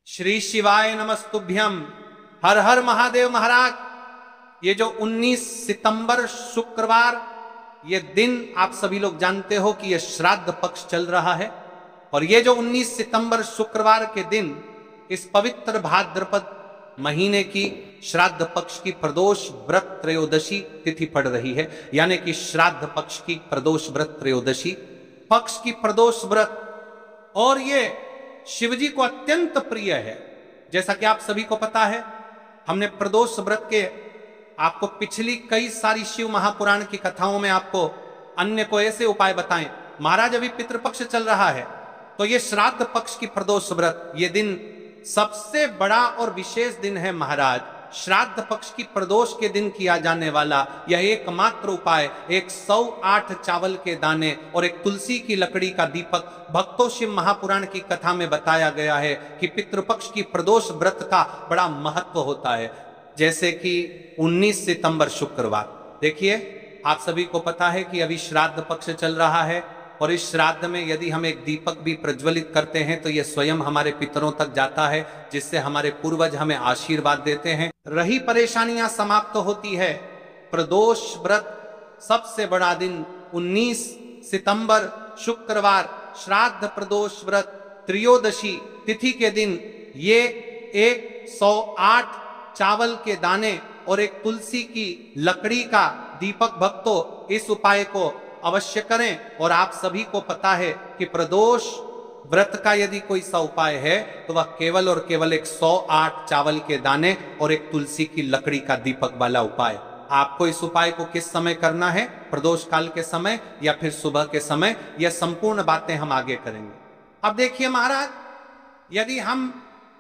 श्री शिवाय नमस्तुभ्यम। हर हर महादेव महाराज। ये जो 19 सितंबर शुक्रवार, ये दिन आप सभी लोग जानते हो कि ये श्राद्ध पक्ष चल रहा है। और ये जो 19 सितंबर शुक्रवार के दिन इस पवित्र भाद्रपद महीने की श्राद्ध पक्ष की प्रदोष व्रत त्रयोदशी तिथि पड़ रही है, यानी कि श्राद्ध पक्ष की प्रदोष व्रत त्रयोदशी पक्ष की प्रदोष व्रत। और ये शिवजी को अत्यंत प्रिय है। जैसा कि आप सभी को पता है, हमने प्रदोष व्रत के आपको पिछली कई सारी शिव महापुराण की कथाओं में आपको अन्य को ऐसे उपाय बताएं। महाराज अभी पितृपक्ष चल रहा है, तो ये श्राद्ध पक्ष की प्रदोष व्रत, ये दिन सबसे बड़ा और विशेष दिन है महाराज। श्राद्ध पक्ष की प्रदोष के दिन किया जाने वाला यह एकमात्र उपाय 108 चावल के दाने और एक तुलसी की लकड़ी का दीपक भक्तों शिव महापुराण की कथा में बताया गया है कि पितृपक्ष की प्रदोष व्रत का बड़ा महत्व होता है। जैसे कि 19 सितंबर शुक्रवार, देखिए आप सभी को पता है कि अभी श्राद्ध पक्ष चल रहा है, और इस श्राद्ध में यदि हम एक दीपक भी प्रज्वलित करते हैं तो यह स्वयं हमारे पितरों तक जाता है, जिससे हमारे पूर्वज हमें आशीर्वाद देते हैं, रही परेशानियां समाप्त होती है। प्रदोष व्रत सबसे बड़ा दिन 19 सितंबर शुक्रवार श्राद्ध प्रदोष व्रत त्रयोदशी तिथि के दिन ये 108 चावल के दाने और एक तुलसी की लकड़ी का दीपक भक्तों इस उपाय को अवश्य करें। और आप सभी को पता है कि प्रदोष व्रत का यदि कोई सा उपाय है तो वह केवल और केवल 108 चावल के दाने और एक तुलसी की लकड़ी का दीपक वाला उपाय। आपको इस उपाय को किस समय करना है, प्रदोष काल के समय या फिर सुबह के समय, यह संपूर्ण बातें हम आगे करेंगे। अब देखिए महाराज, यदि हम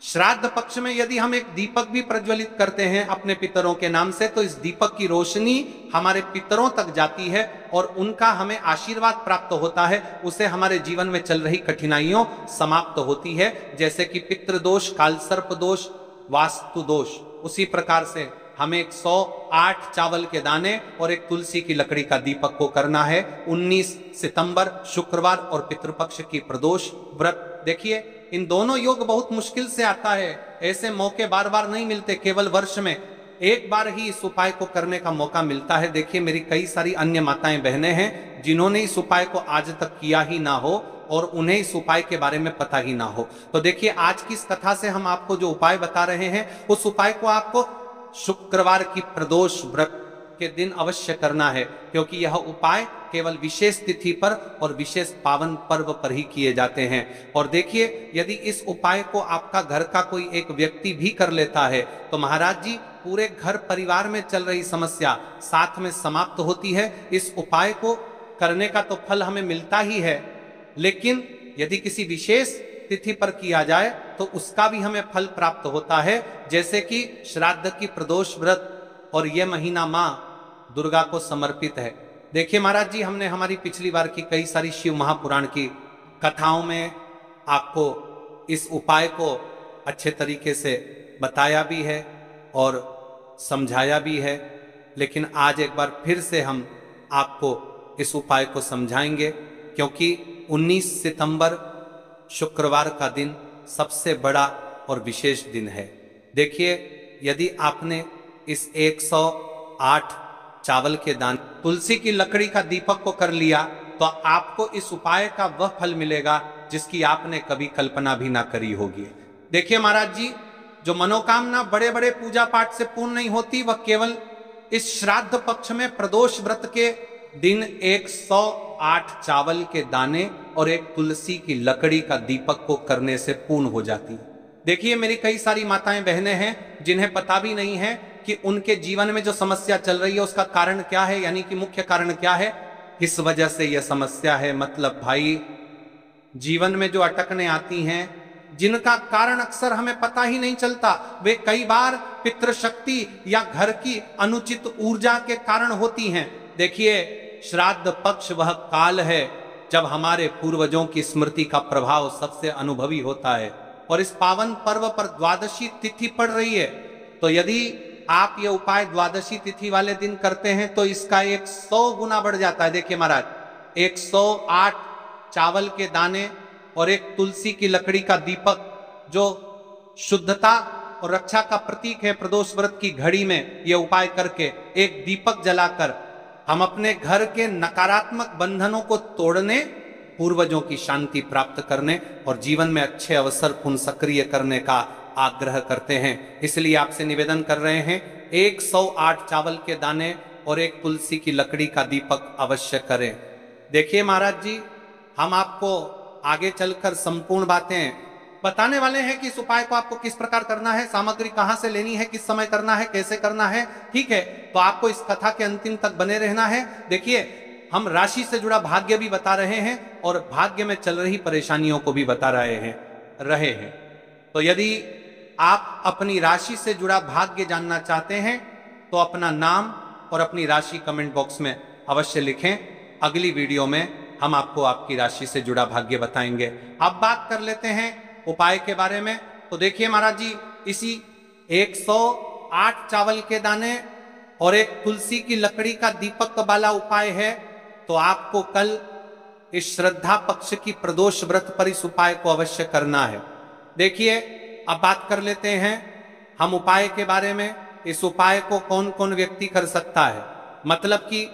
श्राद्ध पक्ष में यदि हम एक दीपक भी प्रज्वलित करते हैं अपने पितरों के नाम से, तो इस दीपक की रोशनी हमारे पितरों तक जाती है और उनका हमें आशीर्वाद प्राप्त होता है। उसे हमारे जीवन में चल रही कठिनाइयों समाप्त होती है। जैसे कि पितृदोष, कालसर्प दोष, वास्तु दोष, उसी प्रकार से हमें 108 चावल के दाने और एक तुलसी की लकड़ी का दीपक को करना है 19 सितंबर शुक्रवार और पितृपक्ष की प्रदोष व्रत। देखिए इन दोनों योग बहुत मुश्किल से आता है, ऐसे मौके बार बार नहीं मिलते, केवल वर्ष में एक बार ही इस उपाय को करने का मौका मिलता है। देखिए मेरी कई सारी अन्य माताएं बहनें हैं जिन्होंने इस उपाय को आज तक किया ही ना हो और उन्हें इस उपाय के बारे में पता ही ना हो। तो देखिए आज की इस कथा से हम आपको जो उपाय बता रहे हैं, उस उपाय को आपको शुक्रवार की प्रदोष व्रत के दिन अवश्य करना है, क्योंकि यह उपाय केवल विशेष तिथि पर और विशेष पावन पर्व पर ही किए जाते हैं। और देखिए यदि इस उपाय को आपका घर का कोई एक व्यक्ति भी कर लेता है तो महाराज जी पूरे घर परिवार में चल रही समस्या साथ में समाप्त होती है। इस उपाय को करने का तो फल हमें मिलता ही है, लेकिन यदि किसी विशेष तिथि पर किया जाए तो उसका भी हमें फल प्राप्त होता है। जैसे कि श्राद्ध की प्रदोष व्रत, और यह महीना माँ दुर्गा को समर्पित है। देखिए महाराज जी, हमने हमारी पिछली बार की कई सारी शिव महापुराण की कथाओं में आपको इस उपाय को अच्छे तरीके से बताया भी है और समझाया भी है, लेकिन आज एक बार फिर से हम आपको इस उपाय को समझाएंगे, क्योंकि 19 सितंबर शुक्रवार का दिन सबसे बड़ा और विशेष दिन है। देखिए यदि आपने इस 108 चावल के दाने तुलसी की लकड़ी का दीपक को कर लिया तो आपको इस उपाय का वह फल मिलेगा जिसकी आपने कभी कल्पना भी ना करी होगी। देखिए महाराज जी, जो मनोकामना बड़े बड़े पूजा पाठ से पूर्ण नहीं होती, वह केवल इस श्राद्ध पक्ष में प्रदोष व्रत के दिन 108 चावल के दाने और एक तुलसी की लकड़ी का दीपक को करने से पूर्ण हो जाती है। देखिए मेरी कई सारी माताएं बहनें हैं जिन्हें पता भी नहीं है कि उनके जीवन में जो समस्या चल रही है उसका कारण क्या है, यानी कि मुख्य कारण क्या है, किस वजह से यह समस्या है। मतलब भाई जीवन में जो अटकने आती हैं, जिनका कारण अक्सर हमें पता ही नहीं चलता, वे कई बार पितृशक्ति या घर की अनुचित ऊर्जा के कारण होती हैं। देखिए श्राद्ध पक्ष वह काल है जब हमारे पूर्वजों की स्मृति का प्रभाव सबसे अनुभवी होता है, और इस पावन पर्व पर द्वादशी तिथि पड़ रही है। तो यदि आप ये उपाय द्वादशी तिथि वाले दिन करते हैं तो इसका 100 गुना बढ़ जाता है। देखिए महाराज, 108 चावल के दाने और एक तुलसी की लकड़ी का दीपक जो शुद्धता और रक्षा का प्रतीक है। प्रदोष व्रत की घड़ी में यह उपाय करके एक दीपक जलाकर हम अपने घर के नकारात्मक बंधनों को तोड़ने, पूर्वजों की शांति प्राप्त करने और जीवन में अच्छे अवसर पुनः सक्रिय करने का आग्रह करते हैं। इसलिए आपसे निवेदन कर रहे हैं 108 चावल के दाने और एक तुलसी की लकड़ी का दीपक अवश्य करें। देखिए महाराज जी, हम आपको आगे चलकर संपूर्ण बातें बताने वाले हैं कि इस उपाय को आपको किस प्रकार करना है, सामग्री कहां से लेनी है, किस समय करना है, कैसे करना है। ठीक है, तो आपको इस कथा के अंतिम तक बने रहना है। देखिए, हम राशि से जुड़ा भाग्य भी बता रहे हैं और भाग्य में चल रही परेशानियों को भी बता रहे हैं। तो यदि आप अपनी राशि से जुड़ा भाग्य जानना चाहते हैं तो अपना नाम और अपनी राशि कमेंट बॉक्स में अवश्य लिखें। अगली वीडियो में हम आपको आपकी राशि से जुड़ा भाग्य बताएंगे। अब बात कर लेते हैं उपाय के बारे में। तो देखिए महाराज जी, इसी 108 चावल के दाने और एक तुलसी की लकड़ी का दीपक वाला उपाय है। तो आपको कल इस श्रद्धा पक्ष की प्रदोष व्रत पर इस उपाय को अवश्य करना है। देखिए, अब बात कर लेते हैं हम उपाय के बारे में। इस उपाय को कौन कौन व्यक्ति कर सकता है, मतलब कि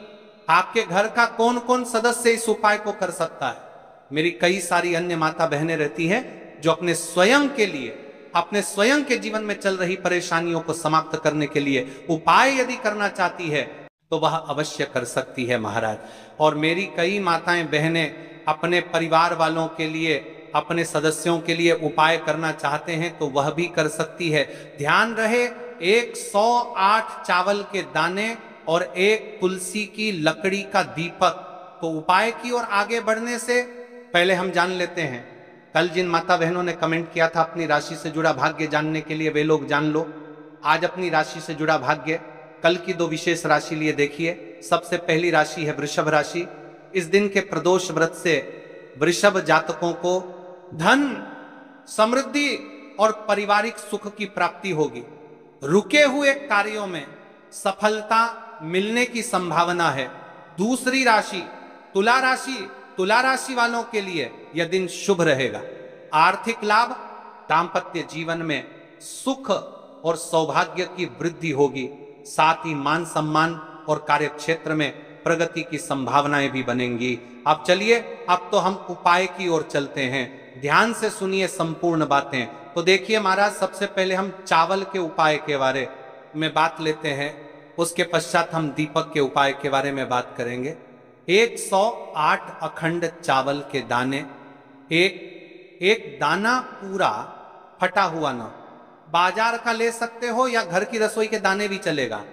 आपके घर का कौन कौन सदस्य इस उपाय को कर सकता है। मेरी कई सारी अन्य माता बहनें रहती हैं जो अपने स्वयं के लिए, अपने स्वयं के जीवन में चल रही परेशानियों को समाप्त करने के लिए उपाय यदि करना चाहती है तो वह अवश्य कर सकती है महाराज। और मेरी कई माताएं बहनें अपने परिवार वालों के लिए, अपने सदस्यों के लिए उपाय करना चाहते हैं तो वह भी कर सकती है। ध्यान रहे, 108 चावल के दाने और एक तुलसी की लकड़ी का दीपक। तो उपाय की ओर आगे बढ़ने से पहले हम जान लेते हैं, कल जिन माता बहनों ने कमेंट किया था अपनी राशि से जुड़ा भाग्य जानने के लिए, वे लोग जान लो आज अपनी राशि से जुड़ा भाग्य। कल की 2 विशेष राशि लिए देखिए। सबसे पहली राशि है वृषभ राशि। इस दिन के प्रदोष व्रत से वृषभ जातकों को धन, समृद्धि और पारिवारिक सुख की प्राप्ति होगी। रुके हुए कार्यों में सफलता मिलने की संभावना है। दूसरी राशि तुला राशि, तुला राशि वालों के लिए यह दिन शुभ रहेगा। आर्थिक लाभ, दांपत्य जीवन में सुख और सौभाग्य की वृद्धि होगी। साथ ही मान सम्मान और कार्य क्षेत्र में प्रगति की संभावनाएं भी बनेंगी। अब चलिए, अब तो हम उपाय की ओर चलते हैं। ध्यान से सुनिए संपूर्ण बातें। तो देखिए महाराज, सबसे पहले हम चावल के उपाय के बारे में बात लेते हैं, उसके पश्चात हम दीपक के उपाय के बारे में बात करेंगे। 108 अखंड चावल के दाने, एक दाना पूरा फटा हुआ ना, बाजार का ले सकते हो या घर की रसोई के दाने भी चलेगा।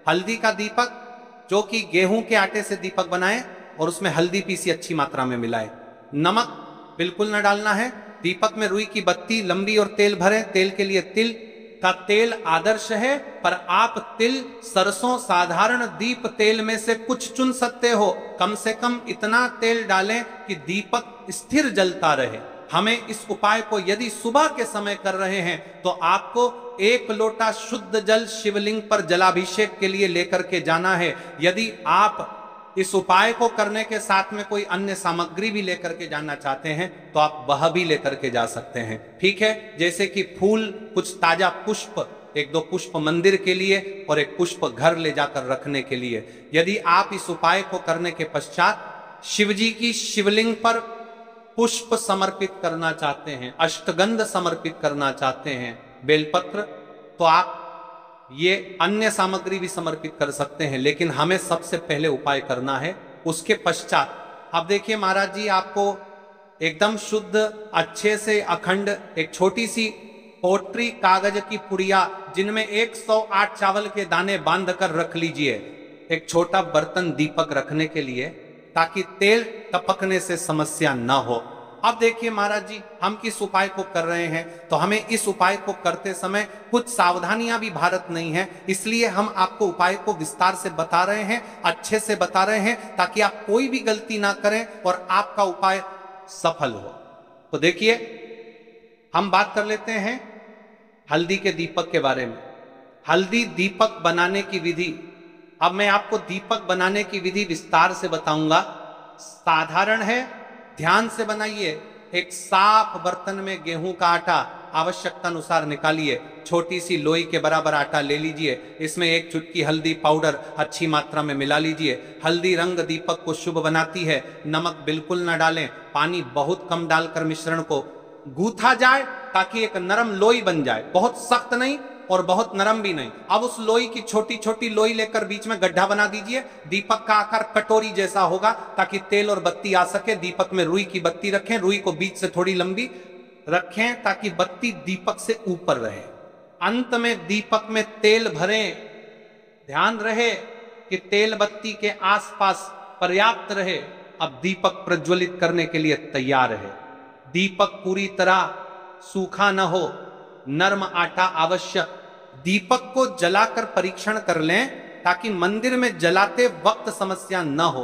हल्दी का दीपक, जो कि गेहूं के आटे से दीपक बनाए और उसमें हल्दी पीसी अच्छी मात्रा में मिलाए। नमक बिल्कुल न डालना है। दीपक में रुई की बत्ती लंबी और तेल भरें। तेल के लिए तिल का तेल आदर्श है, पर आप तिल, सरसों, साधारण दीप तेल में से कुछ चुन सकते हो। कम से कम इतना तेल डालें कि दीपक स्थिर जलता रहे। हमें इस उपाय को यदि सुबह के समय कर रहे हैं तो आपको 1 लोटा शुद्ध जल शिवलिंग पर जलाभिषेक के लिए लेकर के जाना है। यदि आप इस उपाय को करने के साथ में कोई अन्य सामग्री भी लेकर के जाना चाहते हैं तो आप वह भी लेकर के जा सकते हैं। ठीक है, जैसे कि फूल, कुछ ताजा पुष्प, 1-2 पुष्प मंदिर के लिए और एक पुष्प घर ले जाकर रखने के लिए। यदि आप इस उपाय को करने के पश्चात शिव जी की शिवलिंग पर पुष्प समर्पित करना चाहते हैं, अष्टगंध समर्पित करना चाहते हैं, बेलपत्र, तो आप ये अन्य सामग्री भी समर्पित कर सकते हैं। लेकिन हमें सबसे पहले उपाय करना है। उसके पश्चात अब देखिए महाराज जी, आपको एकदम शुद्ध, अच्छे से अखंड एक छोटी सी पोट्री कागज की पुड़िया, जिनमें 108 चावल के दाने बांध कर रख लीजिए। एक छोटा बर्तन दीपक रखने के लिए, ताकि तेल टपकने से समस्या न हो। अब देखिए महाराज जी, हम किस उपाय को कर रहे हैं, तो हमें इस उपाय को करते समय कुछ सावधानियां भी भारत नहीं है। इसलिए हम आपको उपाय को विस्तार से बता रहे हैं, अच्छे से बता रहे हैं, ताकि आप कोई भी गलती ना करें और आपका उपाय सफल हो। तो देखिए, हम बात कर लेते हैं हल्दी के दीपक के बारे में। हल्दी दीपक बनाने की विधि, अब मैं आपको दीपक बनाने की विधि विस्तार से बताऊंगा। साधारण है, ध्यान से बनाइए। एक साफ बर्तन में गेहूं का आटा आवश्यकता अनुसार निकालिए। छोटी सी लोई के बराबर आटा ले लीजिए, इसमें 1 चुटकी हल्दी पाउडर अच्छी मात्रा में मिला लीजिए। हल्दी रंग दीपक को शुभ बनाती है। नमक बिल्कुल न डालें, पानी बहुत कम डालकर मिश्रण को गूथा जाए ताकि एक नरम लोई बन जाए, बहुत सख्त नहीं और बहुत नरम भी नहीं। अब उस लोई की छोटी छोटी लोई लेकर बीच में गड्ढा बना दीजिए। दीपक का आकार कटोरी जैसा होगा ताकि तेल और बत्ती आ सके। दीपक में रुई की बत्ती रखें, रुई को बीच से थोड़ी लंबी रखें ताकि बत्ती दीपक से ऊपर रहे। अंत में दीपक में तेल भरें। ध्यान रहे कि तेल बत्ती के आसपास पर्याप्त रहे। अब दीपक प्रज्वलित करने के लिए तैयार है। दीपक पूरी तरह सूखा न हो, नर्म आटा आवश्यक। दीपक को जलाकर परीक्षण कर लें ताकि मंदिर में जलाते वक्त समस्या न हो।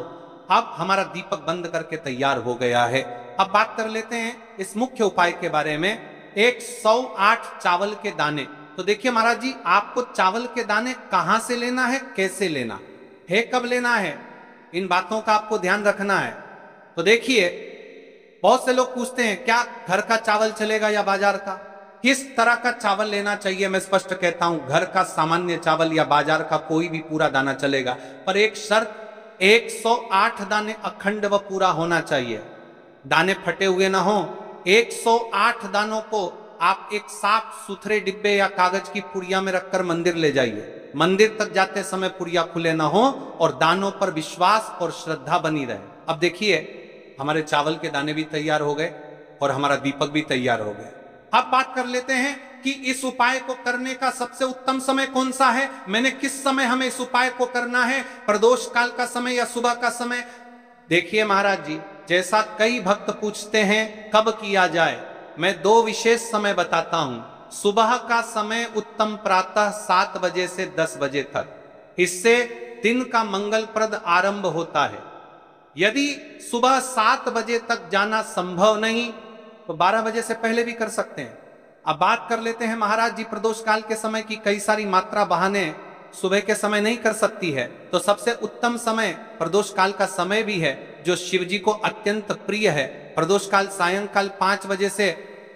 अब हमारा दीपक बंद करके तैयार हो गया है। अब बात कर लेते हैं इस मुख्य उपाय के बारे में। 108 चावल के दाने। तो देखिए महाराज जी, आपको चावल के दाने कहां से लेना है, कैसे लेना है, कब लेना है, इन बातों का आपको ध्यान रखना है। तो देखिए, बहुत से लोग पूछते हैं क्या घर का चावल चलेगा या बाजार का, किस तरह का चावल लेना चाहिए। मैं स्पष्ट कहता हूं, घर का सामान्य चावल या बाजार का कोई भी पूरा दाना चलेगा, पर एक शर्त, 108 दाने अखंड व पूरा होना चाहिए। दाने फटे हुए ना हो। 108 दानों को आप एक साफ सुथरे डिब्बे या कागज की पुड़िया में रखकर मंदिर ले जाइए। मंदिर तक जाते समय पुड़िया खुले ना हो और दानों पर विश्वास और श्रद्धा बनी रहे। अब देखिए, हमारे चावल के दाने भी तैयार हो गए और हमारा दीपक भी तैयार हो गया। अब बात कर लेते हैं कि इस उपाय को करने का सबसे उत्तम समय कौन सा है। मैंने किस समय हमें इस उपाय को करना है, प्रदोष काल का समय या सुबह का समय। देखिए महाराज जी, जैसा कई भक्त पूछते हैं कब किया जाए, मैं 2 विशेष समय बताता हूं। सुबह का समय उत्तम प्रातः 7 बजे से 10 बजे तक, इससे दिन का मंगलप्रद आरंभ होता है। यदि सुबह 7 बजे तक जाना संभव नहीं तो 12 बजे से पहले भी कर सकते हैं। अब बात कर लेते हैं महाराज जी, प्रदोष काल के समय की कई सारी मात्रा बहाने सुबह के समय नहीं कर सकती है, तो सबसे उत्तम समय प्रदोष काल का समय भी है जो शिव जी को अत्यंत प्रिय है। प्रदोष काल सायंकाल 5 बजे से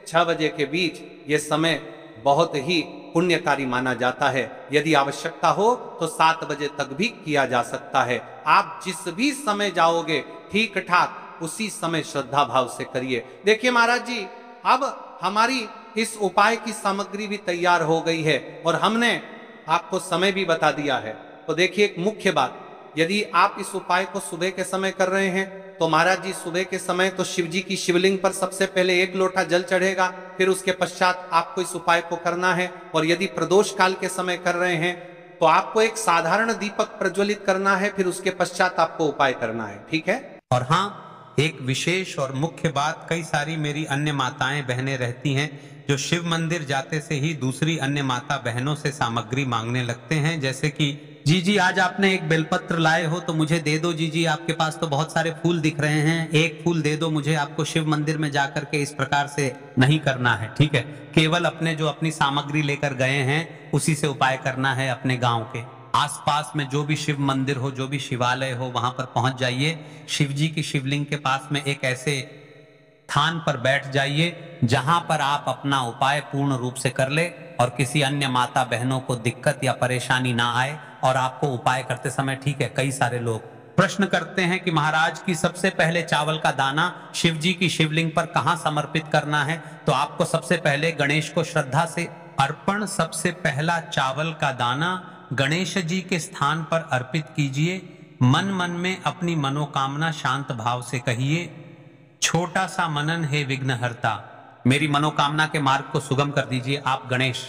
6 बजे के बीच ये समय बहुत ही पुण्यकारी माना जाता है। यदि आवश्यकता हो तो 7 बजे तक भी किया जा सकता है। आप जिस भी समय जाओगे ठीक ठाक उसी समय श्रद्धा भाव से करिए। देखिए महाराज जी, अब हमारी इस उपाय की सामग्री भी तैयार हो गई है और हमने आपको समय भी बता दिया है। तो देखिए, एक मुख्य बात, यदि आप इस उपाय को सुबह के समय कर रहे हैं तो महाराज जी सुबह के समय तो शिव जी की शिवलिंग पर सबसे पहले 1 लोटा जल चढ़ेगा, फिर उसके पश्चात आपको इस उपाय को करना है। और यदि प्रदोष काल के समय कर रहे हैं तो आपको एक साधारण दीपक प्रज्वलित करना है, फिर उसके पश्चात आपको उपाय करना है। ठीक है। और हाँ, एक विशेष और मुख्य बात, कई सारी मेरी अन्य माताएं बहनें रहती हैं जो शिव मंदिर जाते से ही दूसरी अन्य माता बहनों से सामग्री मांगने लगते हैं, जैसे कि जी आज आपने एक बेलपत्र लाए हो तो मुझे दे दो। जी आपके पास तो बहुत सारे फूल दिख रहे हैं, एक फूल दे दो मुझे। आपको शिव मंदिर में जाकर के इस प्रकार से नहीं करना है, ठीक है। केवल अपने जो अपनी सामग्री लेकर गए हैं उसी से उपाय करना है। अपने गांव के आसपास में जो भी शिव मंदिर हो, जो भी शिवालय हो, वहां पर पहुंच जाइए। शिव जी की शिवलिंग के पास में एक ऐसे स्थान पर बैठ जाइए जहां पर आप अपना उपाय पूर्ण रूप से कर ले और किसी अन्य माता बहनों को दिक्कत या परेशानी ना आए। और आपको उपाय करते समय, ठीक है, कई सारे लोग प्रश्न करते हैं कि महाराज की सबसे पहले चावल का दाना शिव जी की शिवलिंग पर कहां समर्पित करना है। तो आपको सबसे पहले गणेश को श्रद्धा से अर्पण, सबसे पहला चावल का दाना गणेश जी के स्थान पर अर्पित कीजिए। मन मन में अपनी मनोकामना शांत भाव से कहिए, छोटा सा मनन है विघ्नहर्ता, मेरी मनोकामना के मार्ग को सुगम कर दीजिए आप गणेश।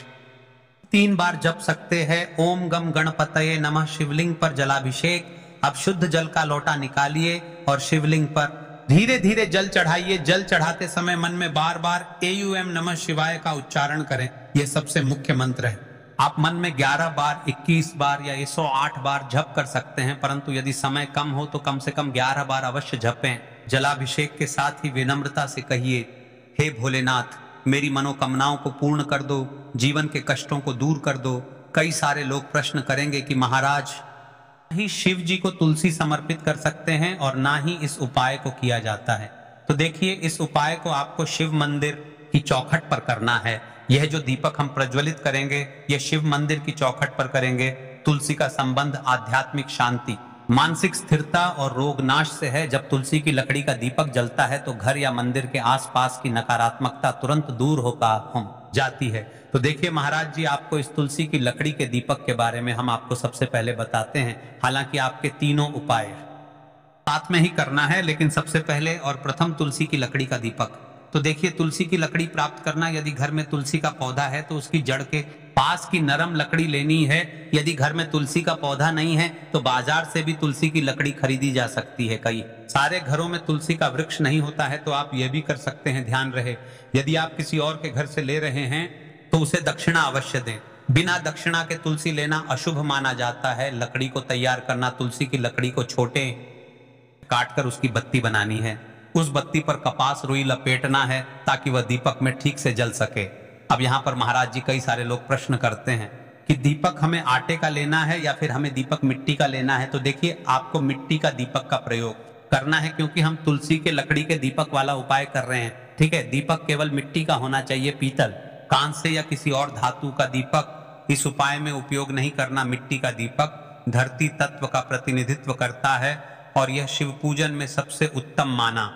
3 बार जप सकते हैं ओम गम गणपतये नमः। शिवलिंग पर जलाभिषेक। अब शुद्ध जल का लोटा निकालिए और शिवलिंग पर धीरे धीरे जल चढ़ाइए। जल चढ़ाते समय मन में बार बार AUM नमः शिवाय का उच्चारण करें, यह सबसे मुख्य मंत्र है। आप मन में 11 बार, 21 बार या 108 बार जप कर सकते हैं, परंतु यदि समय कम हो तो कम से कम 11 बार अवश्य जपें। जलाभिषेक के साथ ही विनम्रता से कहिए, हे भोलेनाथ, मेरी मनोकामनाओं को पूर्ण कर दो, जीवन के कष्टों को दूर कर दो। कई सारे लोग प्रश्न करेंगे कि महाराज, ही शिव जी को तुलसी समर्पित कर सकते हैं और ना ही इस उपाय को किया जाता है। तो देखिए, इस उपाय को आपको शिव मंदिर की चौखट पर करना है। यह जो दीपक हम प्रज्वलित करेंगे यह शिव मंदिर की चौखट पर करेंगे। तुलसी का संबंध आध्यात्मिक शांति, मानसिक स्थिरता और रोग नाश से है। जब तुलसी की लकड़ी का दीपक जलता है तो घर या मंदिर के आसपास की नकारात्मकता तुरंत दूर होकर जाती है। तो देखिए महाराज जी, आपको इस तुलसी की लकड़ी के दीपक के बारे में हम आपको सबसे पहले बताते हैं। हालांकि आपके तीनों उपाय साथ में ही करना है, लेकिन सबसे पहले और प्रथम तुलसी की लकड़ी का दीपक। तो देखिए, तुलसी की लकड़ी प्राप्त करना, यदि घर में तुलसी का पौधा है तो उसकी जड़ के पास की नरम लकड़ी लेनी है। यदि घर में तुलसी का पौधा नहीं है तो बाजार से भी तुलसी की लकड़ी खरीदी जा सकती है। कई सारे घरों में तुलसी का वृक्ष नहीं होता है तो आप यह भी कर सकते हैं, ध्यान रहे, यदि आप किसी और के घर से ले रहे हैं तो उसे दक्षिणा अवश्य दें। बिना दक्षिणा के तुलसी लेना अशुभ माना जाता है। लकड़ी को तैयार करना, तुलसी की लकड़ी को छोटे काटकर उसकी बत्ती बनानी है। उस बत्ती पर कपास रुई लपेटना है ताकि वह दीपक में ठीक से जल सके। अब यहाँ पर महाराज जी कई सारे लोग प्रश्न करते हैं कि दीपक हमें आटे का लेना है या फिर हमें दीपक मिट्टी का लेना है। तो देखिए, आपको मिट्टी का दीपक का प्रयोग करना है, क्योंकि हम तुलसी के लकड़ी के दीपक वाला उपाय कर रहे हैं। ठीक है, दीपक केवल मिट्टी का होना चाहिए, पीतल, कांस्य या किसी और धातु का दीपक इस उपाय में उपयोग नहीं करना। मिट्टी का दीपक धरती तत्व का प्रतिनिधित्व करता है और यह शिव पूजन में सबसे उत्तम माना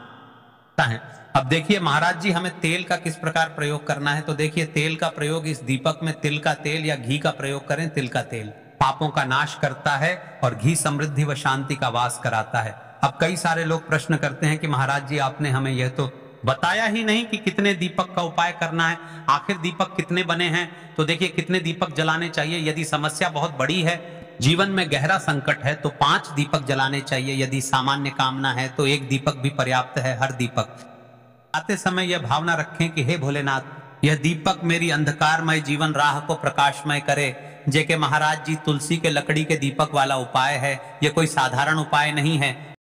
है। अब देखिए महाराज जी, हमें तेल का किस प्रकार प्रयोग करना है। तो देखिए, तेल का प्रयोग इस दीपक में तिल का तेल या घी का प्रयोग करें। तिल का तेल पापों का नाश करता है और घी समृद्धि व शांति का वास कराता है। अब कई सारे लोग प्रश्न करते हैं कि महाराज जी, आपने हमें यह तो बताया ही नहीं कि कितने दीपक का उपाय करना है, आखिर दीपक कितने बने हैं। तो देखिए, कितने दीपक जलाने चाहिए। यदि समस्या बहुत बड़ी है, जीवन में गहरा संकट है, तो 5 दीपक जलाने चाहिए। यदि सामान्य कामना है तो 1 दीपक भी पर्याप्त है। हर दीपक आते समय यह भावना रखें कि हे भोलेनाथ, यह दीपक मेरी अंधकारमय जीवन राह को प्रकाशमय करे। जे के महाराज जी, तुलसी के लकड़ी के दीपक वाला उपाय है, यह कोई साधारण उपाय नहीं है।